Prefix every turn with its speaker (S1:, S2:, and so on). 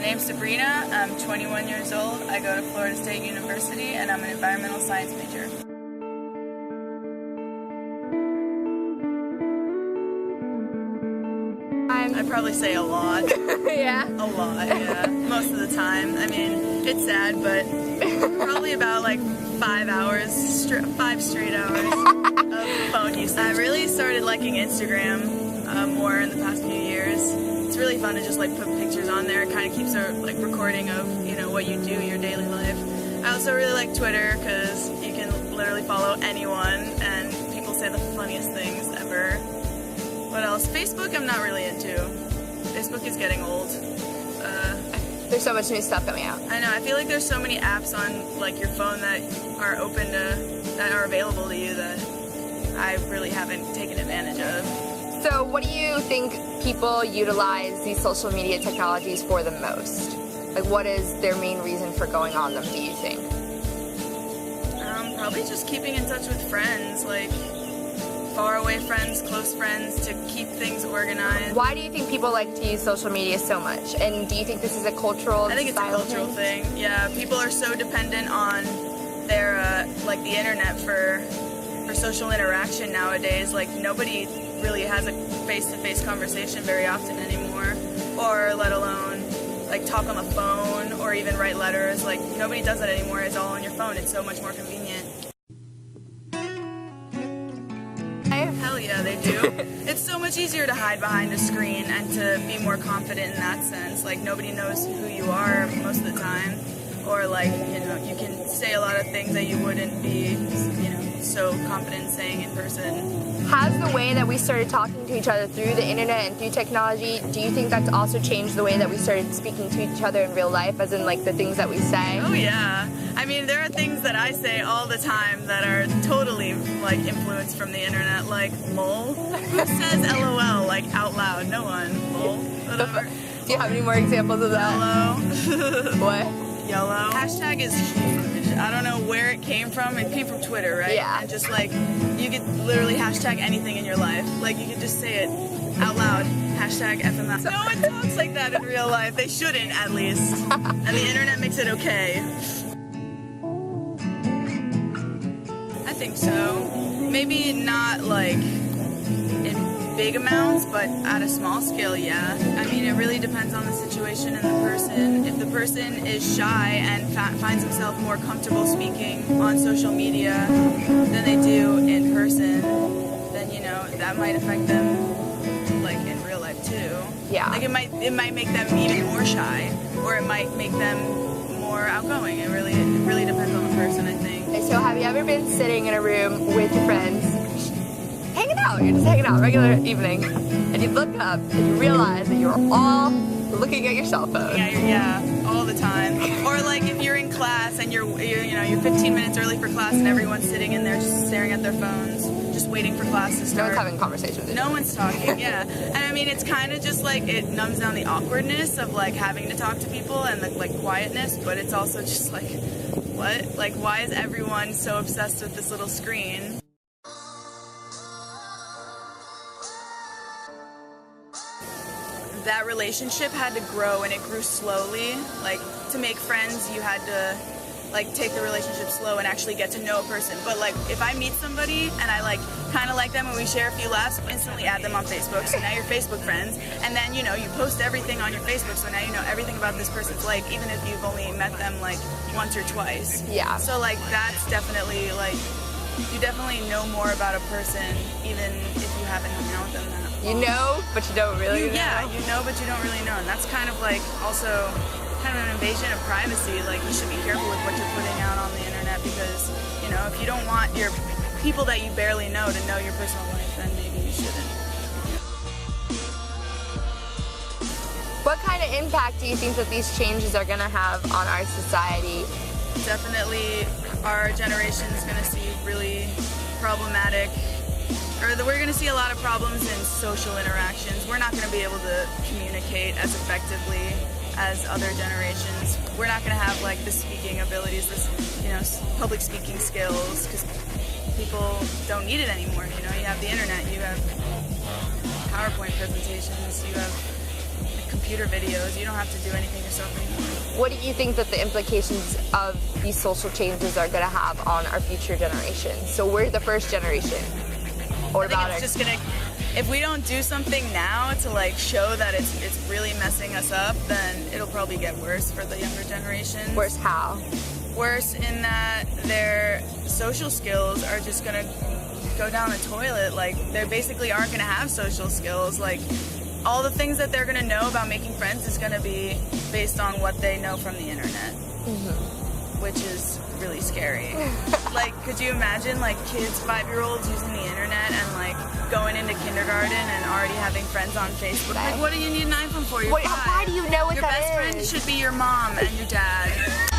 S1: My name's Sabrina, I'm 21 years old, I go to Florida State University, and I'm an environmental science major. I'd probably say a lot.
S2: Yeah?
S1: A lot, yeah. Most of the time. I mean, it's sad, but probably about like 5 straight hours of phone usage. I really started liking Instagram more in the past few years. It's really fun to just like put pictures on there. It kind of keeps a like recording of, you know, what you do, your daily life. I also really like Twitter because you can literally follow anyone and people say the funniest things ever. What else? Facebook I'm not really into. Facebook is getting old.
S2: There's so much new stuff coming out.
S1: I know, I feel like there's so many apps on like your phone that are that are available to you that I really haven't taken advantage of.
S2: So what do you think people utilize these social media technologies for the most? Like what is their main reason for going on them, do you think?
S1: Probably just keeping in touch with friends, like far away friends, close friends, to keep things organized.
S2: Why do you think people like to use social media so much? And do you think this is a cultural
S1: I think it's a cultural thing. Yeah, people are so dependent on their like the internet for social interaction nowadays. Like nobody really has a face-to-face conversation very often anymore, or let alone like talk on the phone or even write letters. Like nobody does that anymore. It's all on your phone. It's so much more convenient. Hell yeah, they do. It's so much easier to hide behind a screen and to be more confident in that sense. Like nobody knows who you are most of the time, or like, you know, you can say a lot of things that you wouldn't be, you know, so confident in saying in person.
S2: Has the way that we started talking to each other through the internet and through technology, do you think that's also changed the way that we started speaking to each other in real life, as in like the things that we say?
S1: Oh yeah. I mean, there are things that I say all the time that are totally like influenced from the internet, like lol. Who says LOL like out loud? No one. Lol. Whatever.
S2: Do you have any more examples of that?
S1: Yellow.
S2: What?
S1: Yellow. Hashtag is huge. I don't know where it came from. It came from Twitter, right?
S2: Yeah.
S1: And just like, you could literally hashtag anything in your life. Like you could just say it out loud. Hashtag FML. No one talks like that in real life. They shouldn't, at least. And the internet makes it okay. I think so. Maybe not like in big amounts, but at a small scale, yeah. I mean, it really depends on the situation and the person. If the person is shy and finds himself more comfortable speaking on social media than they do in person, then, you know, that might affect them like in real life too.
S2: Yeah.
S1: Like it might make them even more shy, or it might make them more outgoing. It really depends on the person, I think.
S2: So have you ever been sitting in a room with your friends, hanging out, you're just hanging out, regular evening, and you look up and you realize that you're all looking at your cell phone?
S1: Yeah, all the time. Or like if you're in class and you're 15 minutes early for class and everyone's sitting in there just staring at their phones, just waiting for class to start.
S2: No one's having conversations.
S1: No one's talking, yeah. And I mean, it's kind of just like, it numbs down the awkwardness of like having to talk to people and the like quietness, but it's also just like, what? Like, why is everyone so obsessed with this little screen? That relationship had to grow, and it grew slowly. Like, to make friends, you had to like take the relationship slow and actually get to know a person. But like, if I meet somebody and I like kind of like them and we share a few laughs, instantly add them on Facebook. So now you're Facebook friends, and then you know you post everything on your Facebook. So now you know everything about this person's life, even if you've only met them like once or twice.
S2: Yeah.
S1: So like that's definitely like, you definitely know more about a person even if you haven't hung out with them that long.
S2: You know, but you don't really know.
S1: Yeah, you know, but you don't really know. And that's kind of like also kind of an invasion of privacy. Like, you should be careful with what you're putting out on the internet, because, you know, if you don't want your people that you barely know to know your personal life, then maybe you shouldn't.
S2: What kind of impact do you think that these changes are going to have on our society?
S1: Definitely our generation is going to see really problematic, or we're going to see a lot of problems in social interactions. We're not going to be able to communicate as effectively as other generations. We're not going to have like the speaking abilities, this, you know, public speaking skills, because people don't need it anymore. You know, you have the internet, you have PowerPoint presentations, you have computer videos. You don't have to do anything yourself anymore.
S2: What do you think that the implications of these social changes are going to have on our future generations? So we're the first generation. What about
S1: it's just gonna, if we don't do something now to like show that it's really messing us up, then it'll probably get worse for the younger generation.
S2: Worse how?
S1: Worse in that their social skills are just gonna go down the toilet. Like, they basically aren't gonna have social skills. Like, all the things that they're gonna know about making friends is gonna be based on what they know from the internet, which is really scary. Like, could you imagine like kids, 5-year-olds using the internet and like going into kindergarten and already having friends on Facebook? Like, what do you need an iPhone for? You're 5.
S2: Why do you know what
S1: your
S2: that
S1: best
S2: is?
S1: friend should be your mom and your dad.